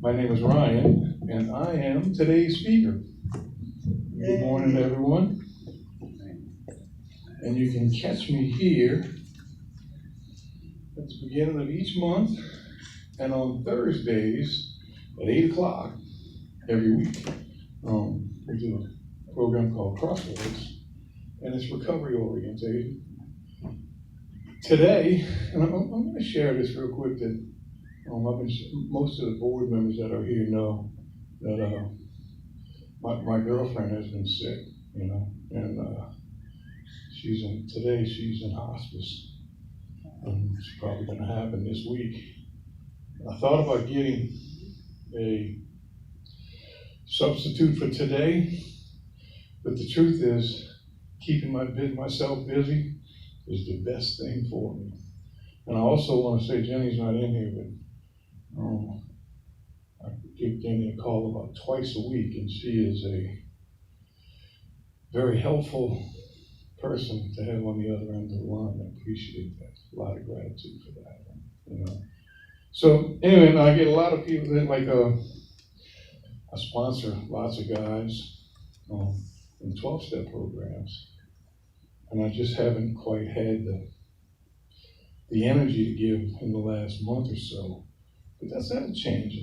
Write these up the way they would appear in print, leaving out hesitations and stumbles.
My name is Ryan, and I am today's speaker. Good morning, everyone. And you can catch me here at the beginning of each month and on Thursdays at 8 o'clock every week. We do a program called Crossroads, and it's recovery oriented. Today, and I'm going to share this real quick that most of the board members that are here know that my girlfriend has been sick, and today she's in hospice, and it's probably going to happen this week. I thought about getting a substitute for today, but the truth is, keeping myself busy is the best thing for me. And I also want to say, Jenny's not in here, but I give Jenny a call about twice a week, and she is a very helpful person to have on the other end of the line. I appreciate that. A lot of gratitude for that. So anyway, I get a lot of people that I sponsor lots of guys in 12-step programs, and I just haven't quite had the energy to give in the last month or so. But that'll change,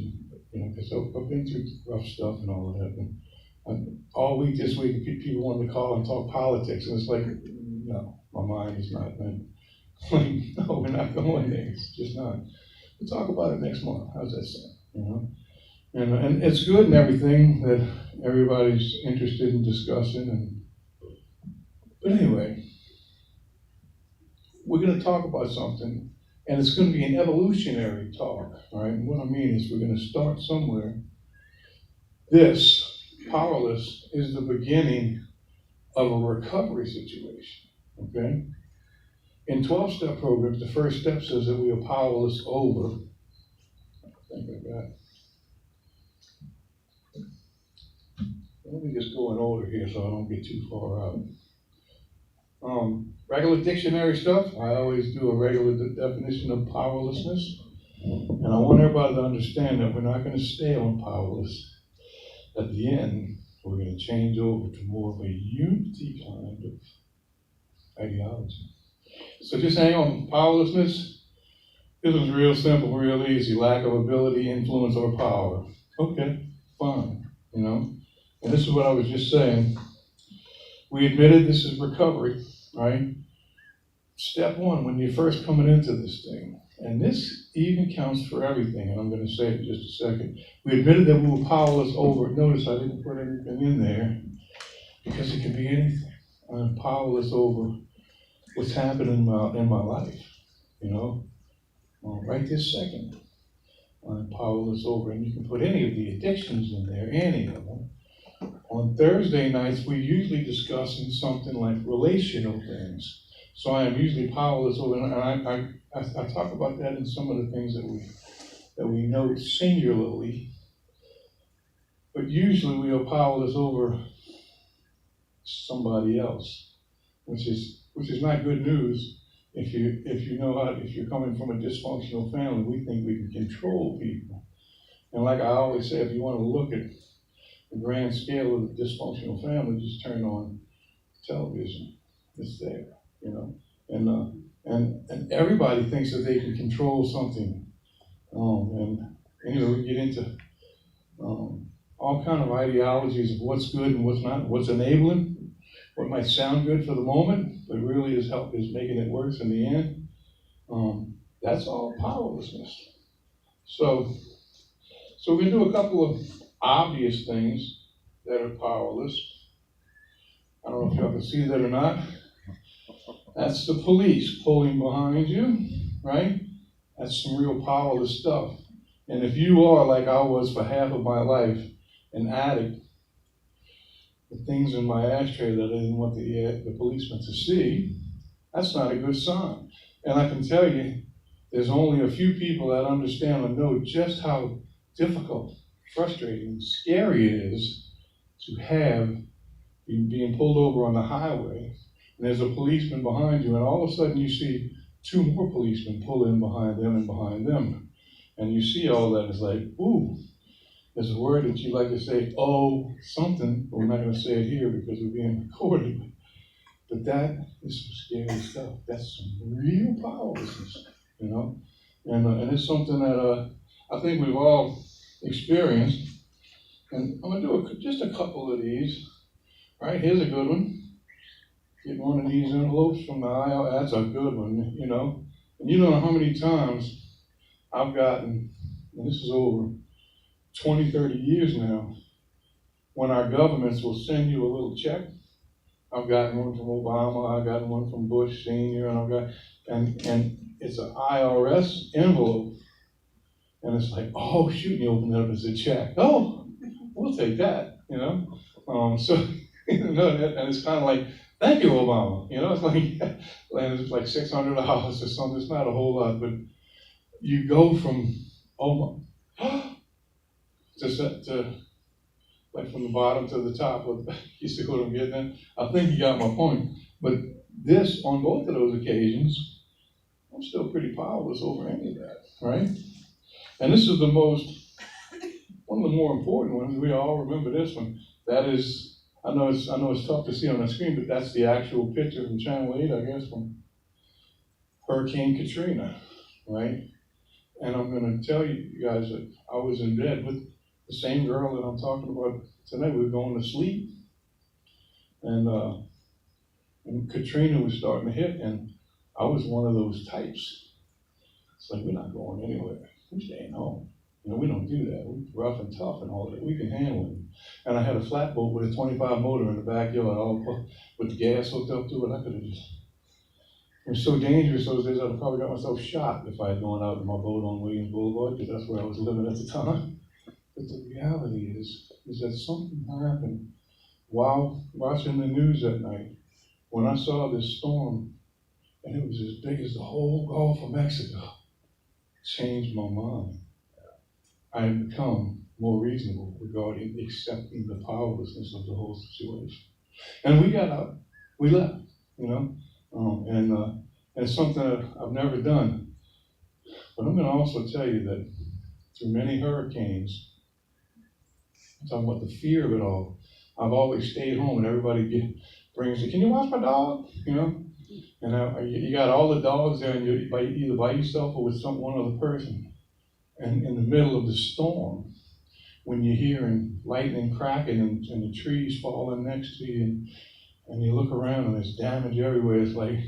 because I've been through rough stuff and all of that. And all week this week, people wanted to call and talk politics, and it's like, no, my mind is not. No, we're not going there. It's just not. We'll talk about it next month. How's that sound? And it's good and everything that everybody's interested in discussing. But anyway, we're going to talk about something, and it's going to be an evolutionary talk. All right. And what I mean is, we're going to start somewhere. This powerless is the beginning of a recovery situation. Okay. In 12-step programs, the first step says that we are powerless over. I think I got. Let me just go in order here so I don't get too far out. Regular dictionary stuff, I always do a regular definition of powerlessness. And I want everybody to understand that we're not going to stay on powerless. At the end, we're going to change over to more of a unity kind of ideology. So just hang on. Powerlessness, this is real simple, real easy. Lack of ability, influence, or power. Okay, fine, And this is what I was just saying. We admitted this is recovery, right? Step one, when you're first coming into this thing, and this even counts for everything, and I'm going to say it in just a second. We admitted that we were powerless over. Notice I didn't put anything in there because it could be anything. I'm powerless over what's happening in my life, right this second. I'm powerless over, and you can put any of the addictions in there, any of them. On Thursday nights, we're usually discussing something like relational things. So I am usually powerless over, and I talk about that in some of the things that we note singularly. But usually we are powerless over somebody else, which is not good news. If you're coming from a dysfunctional family, we think we can control people. And like I always say, if you want to look at the grand scale of the dysfunctional family, just turn on television. It's there, and everybody thinks that they can control something. We get into all kind of ideologies of what's good and what's not, what's enabling, what might sound good for the moment, but really is making it worse in the end. That's all powerlessness. So we can do a couple of obvious things that are powerless. I don't know if y'all can see that or not. That's the police pulling behind you, right? That's some real powerless stuff. And if you are, like I was for half of my life, an addict, the things in my ashtray that I didn't want the policeman to see, that's not a good sign. And I can tell you, there's only a few people that understand and know just how difficult, frustrating, scary it is to have you being pulled over on the highway, and there's a policeman behind you, and all of a sudden you see two more policemen pull in behind them and behind them. And you see all that, it's like, ooh, there's a word that you like to say, oh, something, but we're not going to say it here because we're being recorded. But that is some scary stuff. That's some real powerlessness, you know? And it's something that I think we've all experienced. And I'm going to do just a couple of these. All right, here's a good one. Get one of these envelopes from the aisle. That's a good one, you know. And you don't know how many times I've gotten, and this is over 20, 30 years now, when our governments will send you a little check. I've gotten one from Obama, I've gotten one from Bush Senior, and and it's an IRS envelope. And it's like, oh shoot, and you open it up as a check. Oh, we'll take that, you know. So you know, and it's kind of like, thank you, Obama. You know, it's like, and it's like $600 or something. It's not a whole lot, but you go from oh my, to like from the bottom to the top. You see what I'm getting at? I think you got my point. But this, on both of those occasions, I'm still pretty powerless over any of that, right? And this is one of the more important ones. We all remember this one. That is, I know it's tough to see on the screen, but that's the actual picture from Channel 8, I guess, from Hurricane Katrina, right? And I'm going to tell you guys that I was in bed with the same girl that I'm talking about tonight. We were going to sleep, and Katrina was starting to hit, and I was one of those types. It's like, we're not going anywhere. We're staying home. You know, we don't do that. We're rough and tough and all that. We can handle it. And I had a flatboat with a 25 motor in the backyard, all with the gas hooked up to it. I could have just. It was so dangerous those days. I'd have probably got myself shot if I had gone out in my boat on Williams Boulevard, because that's where I was living at the time. But the reality is that something happened while watching the news that night when I saw this storm, and it was as big as the whole Gulf of Mexico. It changed my mind. I have become more reasonable regarding accepting the powerlessness of the whole situation. And we got out. We left, you know. And it's something that I've never done. But I'm going to also tell you that through many hurricanes, I'm talking about the fear of it all, I've always stayed home, and everybody brings it. Can you watch my dog? You know? And you got all the dogs there, and you're either by yourself or with one other person. And in the middle of the storm, when you're hearing lightning cracking and the trees falling next to you, and you look around and there's damage everywhere, it's like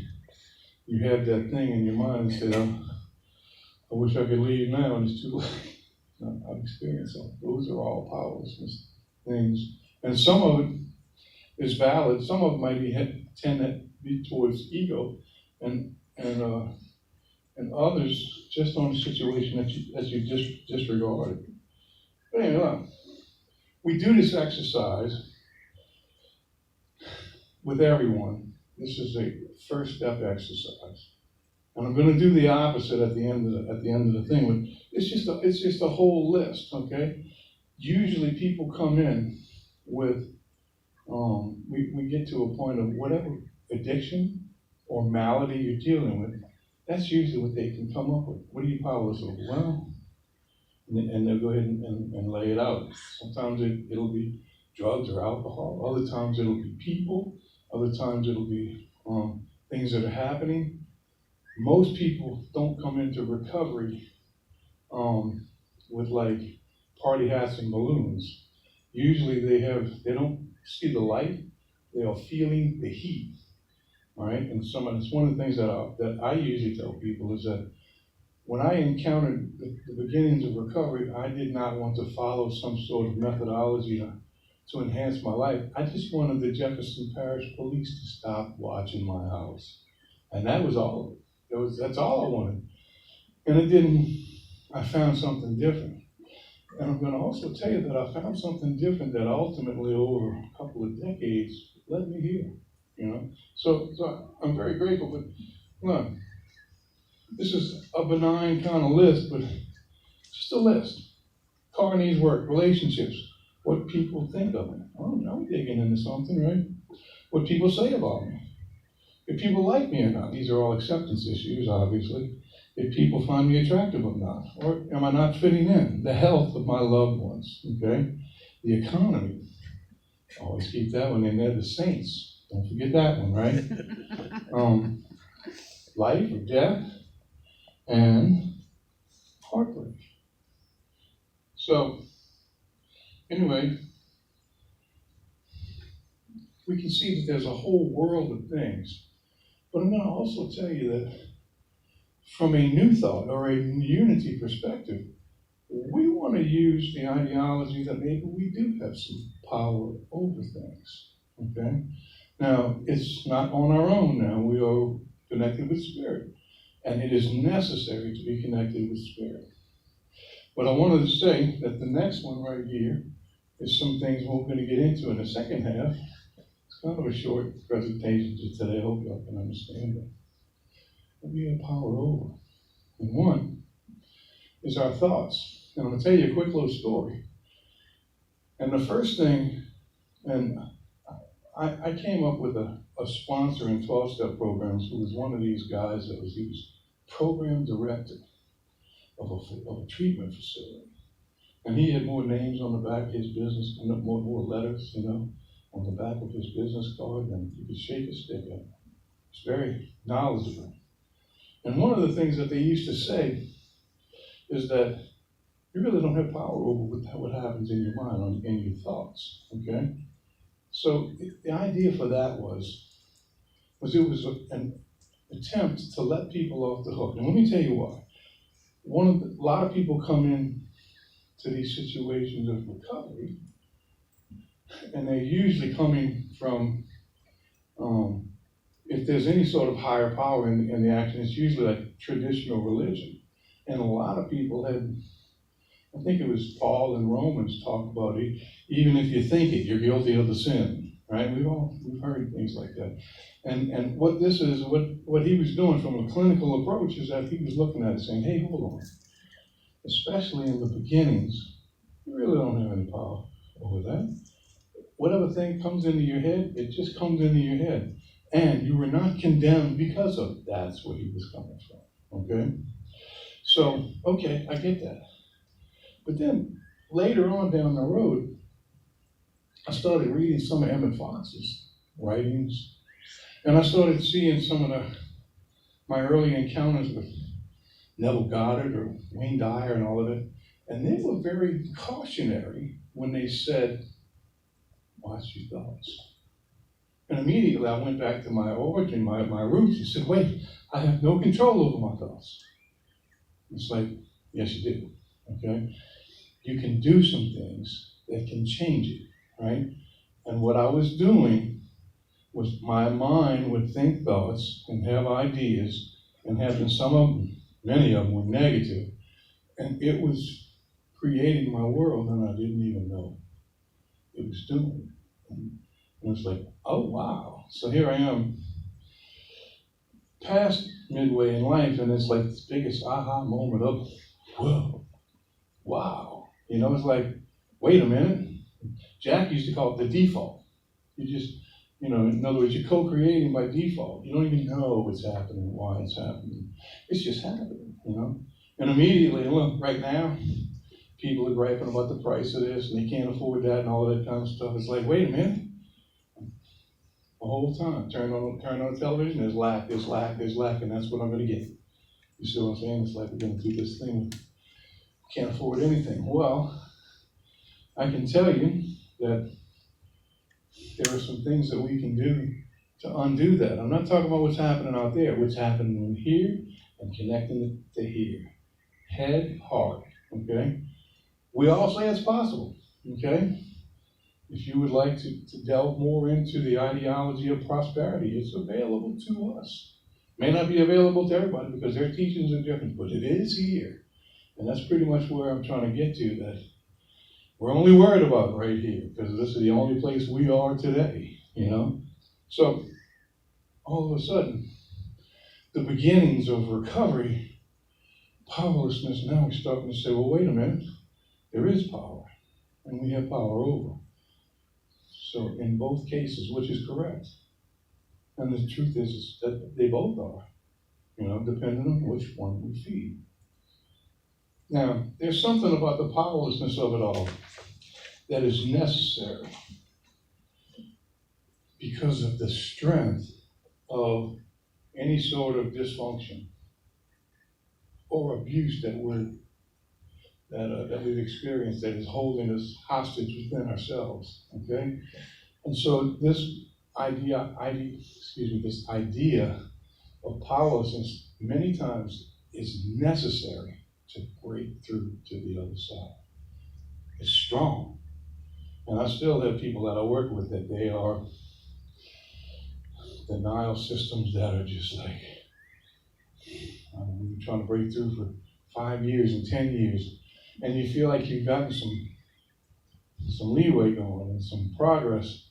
you have that thing in your mind and say, oh, I wish I could leave now, and it's too late. I've experienced them. Those are all powerlessness things. And some of it is valid. Some of it might tend to be towards ego, and others just on a situation that you just disregarded. But anyway, we do this exercise with everyone. This is a first step exercise, and I'm going to do the opposite at the end of the thing. But it's just a whole list, okay? Usually people come in with we get to a point of whatever addiction or malady you're dealing with. That's usually what they can come up with. What are you powerless over? Well, and they'll go ahead and lay it out. Sometimes it'll be drugs or alcohol. Other times it'll be people. Other times it'll be things that are happening. Most people don't come into recovery with like party hats and balloons. Usually they don't see the light. They are feeling the heat. All right, and it's one of the things that I usually tell people is that when I encountered the beginnings of recovery, I did not want to follow some sort of methodology to enhance my life. I just wanted the Jefferson Parish Police to stop watching my house, and that was all. That's all I wanted, and it didn't. I found something different, and I'm going to also tell you that I found something different that ultimately, over a couple of decades, led me here. You know, so I'm very grateful. But look, this is a benign kind of list, but just a list. Car needs work, relationships, what people think of me. Oh, I'm digging into something, right? What people say about me. If people like me or not. These are all acceptance issues, obviously. If people find me attractive or not. Or am I not fitting in? The health of my loved ones, okay? The economy. Always keep that one in there. The saints. Don't forget that one, right? Life or death and heartbreak. So, anyway, we can see that there's a whole world of things. But I'm going to also tell you that from a new thought or a unity perspective, we want to use the ideology that maybe we do have some power over things. Okay? Now, it's not on our own now. We are connected with Spirit. And it is necessary to be connected with Spirit. But I wanted to say that the next one right here is some things we're going to get into in the second half. It's kind of a short presentation today. I hope y'all can understand it. What we have power over. And one is our thoughts. And I'm going to tell you a quick little story. And the first thing, and I came up with a sponsor in 12-step programs who was one of these guys he was program director of a treatment facility. And he had more names on the back of his business, more letters, on the back of his business card than you could shake a stick at. He's very knowledgeable. And one of the things that they used to say is that you really don't have power over what happens in your mind, in your thoughts, okay? So the idea for that was it was an attempt to let people off the hook. And let me tell you why. A lot of people come in to these situations of recovery, and they're usually coming from, if there's any sort of higher power in the action, it's usually like traditional religion. And a lot of people had, I think it was Paul in Romans talked about it, even if you think it, you're guilty of the sin, right? We've heard things like that. And what this is, what he was doing from a clinical approach is that he was looking at it saying, hey, hold on. Especially in the beginnings, you really don't have any power over that. Whatever thing comes into your head, it just comes into your head. And you were not condemned because of it. That's where he was coming from, okay? So, okay, I get that. But then, later on down the road, I started reading some of Emmett Fox's writings, and I started seeing some of my early encounters with Neville Goddard or Wayne Dyer and all of it, and they were very cautionary when they said, watch your thoughts. And immediately I went back to my origin, my roots, and said, wait, I have no control over my thoughts. It's like, yes, you do, okay? You can do some things that can change it, right? And what I was doing was my mind would think thoughts and have ideas, and having many of them were negative, and it was creating my world, and I didn't even know it was doing it. And it was like, oh, wow. So here I am, past midway in life, and it's like this biggest aha moment of, whoa, wow. It's like, wait a minute. Jack used to call it the default. You just, in other words, you're co-creating by default. You don't even know what's happening, why it's happening. It's just happening, And immediately, look, right now, people are griping about the price of this, and they can't afford that, and all of that kind of stuff. It's like, wait a minute. The whole time, turn on the television, there's lack, and that's what I'm going to get. You see what I'm saying? It's like we're going to do this thing. Can't afford anything. Well, I can tell you that there are some things that we can do to undo that. I'm not talking about what's happening out there, what's happening in here and connecting it to here. Head, heart, okay? We all say it's possible, okay? If you would like to delve more into the ideology of prosperity, it's available to us. May not be available to everybody because their teachings are different, but it is here. And that's pretty much where I'm trying to get to, that we're only worried about right here because this is the only place we are today, So all of a sudden, the beginnings of recovery, powerlessness, now we're starting to say, well, wait a minute, there is power, and we have power over. So in both cases, which is correct, And the truth is that they both are, depending on which one we feed. Now, there's something about the powerlessness of it all that is necessary because of the strength of any sort of dysfunction or abuse that we've experienced that is holding us hostage within ourselves. Okay, and so this this idea of powerlessness many times is necessary to break through to the other side. It's strong, and I still have people that I work with that they are denial systems that are just like, you're trying to break through for 5 years and 10 years, and you feel like you've gotten some leeway going and some progress,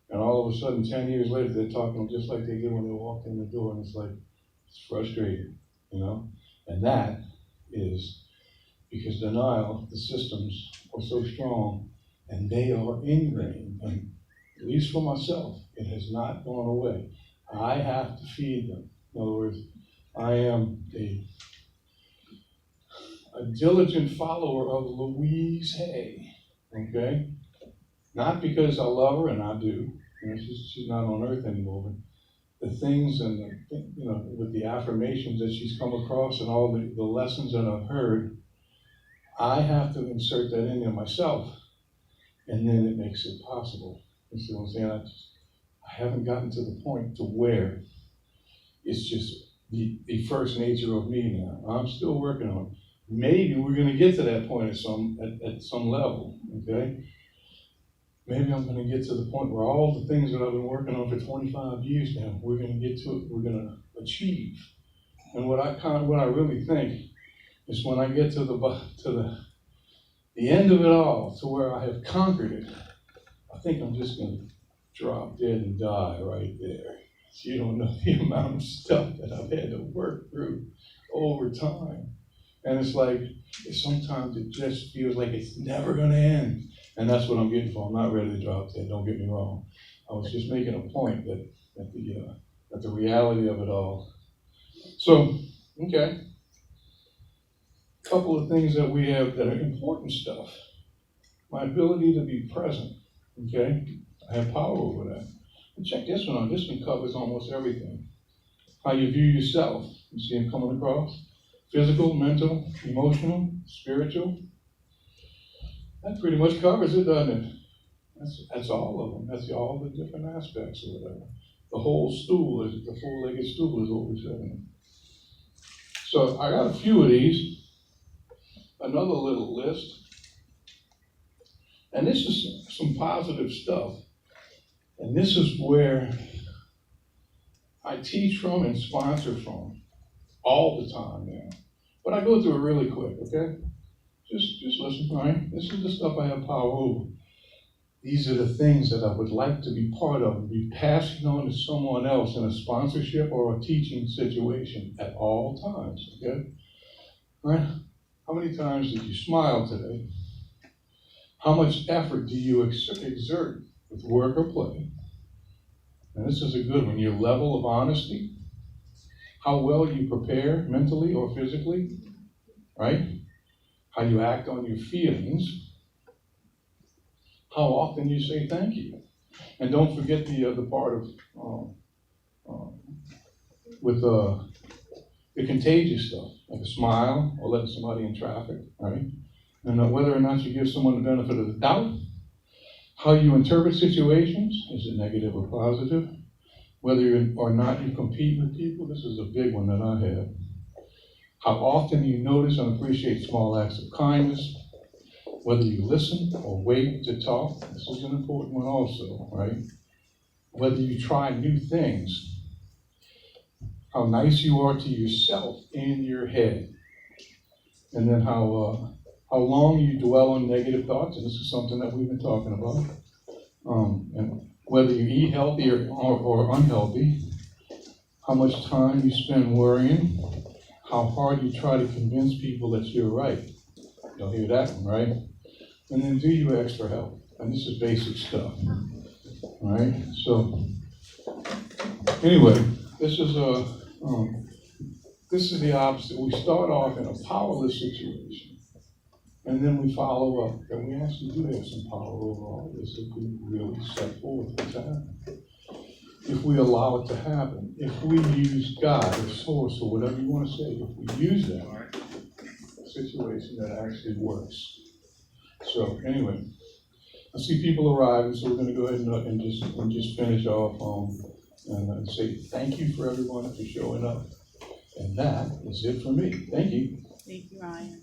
and all of a sudden 10 years later they're talking just like they did when they walked in the door, and it's like, it's frustrating, and that is because denial, the systems are so strong and they are ingrained, and at least for myself, it has not gone away. I have to feed them. In other words, I am a diligent follower of Louise Hay, okay? Not because I love her, and I do. She's not on earth anymore, but the things and with the affirmations that she's come across and all the lessons that I've heard, I have to insert that in there myself, and then it makes it possible. You see what I'm saying? I haven't gotten to the point to where it's just the first nature of me now. I'm still working on it. Maybe we're going to get to that point at some level, okay? Maybe I'm going to get to the point where all the things that I've been working on for 25 years now, we're going to get to it, we're going to achieve. And what I really think is when I get to the end of it all, to where I have conquered it, I think I'm just going to drop dead and die right there. So you don't know the amount of stuff that I've had to work through over time. And it's like, sometimes it just feels like it's never going to end. And that's what I'm getting for. I'm not ready to drop dead, don't get me wrong. I was just making a point that the reality of it all. So, okay. A couple of things that we have that are important stuff. My ability to be present, okay? I have power over that. And check this one out. This one covers almost everything. How you view yourself. You see him coming across? Physical, mental, emotional, spiritual. That pretty much covers it, doesn't it? That's all of them. That's all the different aspects or whatever. The whole stool, the four-legged stool is what we're saying. So I got a few of these. Another little list. And this is some positive stuff. And this is where I teach from and sponsor from all the time now. But I go through it really quick, okay? Just listen, all right? This is the stuff I have power over. These are the things that I would like to be part of and be passing on to someone else in a sponsorship or a teaching situation at all times, okay? All right? How many times did you smile today? How much effort do you exert with work or play? And this is a good one. Your level of honesty, how well you prepare mentally or physically, right? How you act on your feelings, how often you say thank you. And don't forget the part of with the contagious stuff, like a smile or letting somebody in traffic, right? And whether or not you give someone the benefit of the doubt, how you interpret situations, is it negative or positive? Whether or not you compete with people, this is a big one that I have. How often you notice and appreciate small acts of kindness, whether you listen or wait to talk, this is an important one also, right? Whether you try new things, how nice you are to yourself in your head, and then how long you dwell on negative thoughts, and this is something that we've been talking about, and whether you eat healthy or unhealthy, how much time you spend worrying, how hard you try to convince people that you're right. You'll hear that one, right? And then do you ask for help? And this is basic stuff, all right? So Anyway, this is the opposite. We start off in a powerless situation, and then we follow up, and we actually do have some power over all this if we really step forward to happen. If we allow it to happen, if we use God as source or whatever you want to say, if we use that situation, that actually works. So anyway, I see people arriving, so we're going to go ahead and just finish off and say thank you for everyone for showing up. And that is it for me. Thank you. Thank you, Ryan.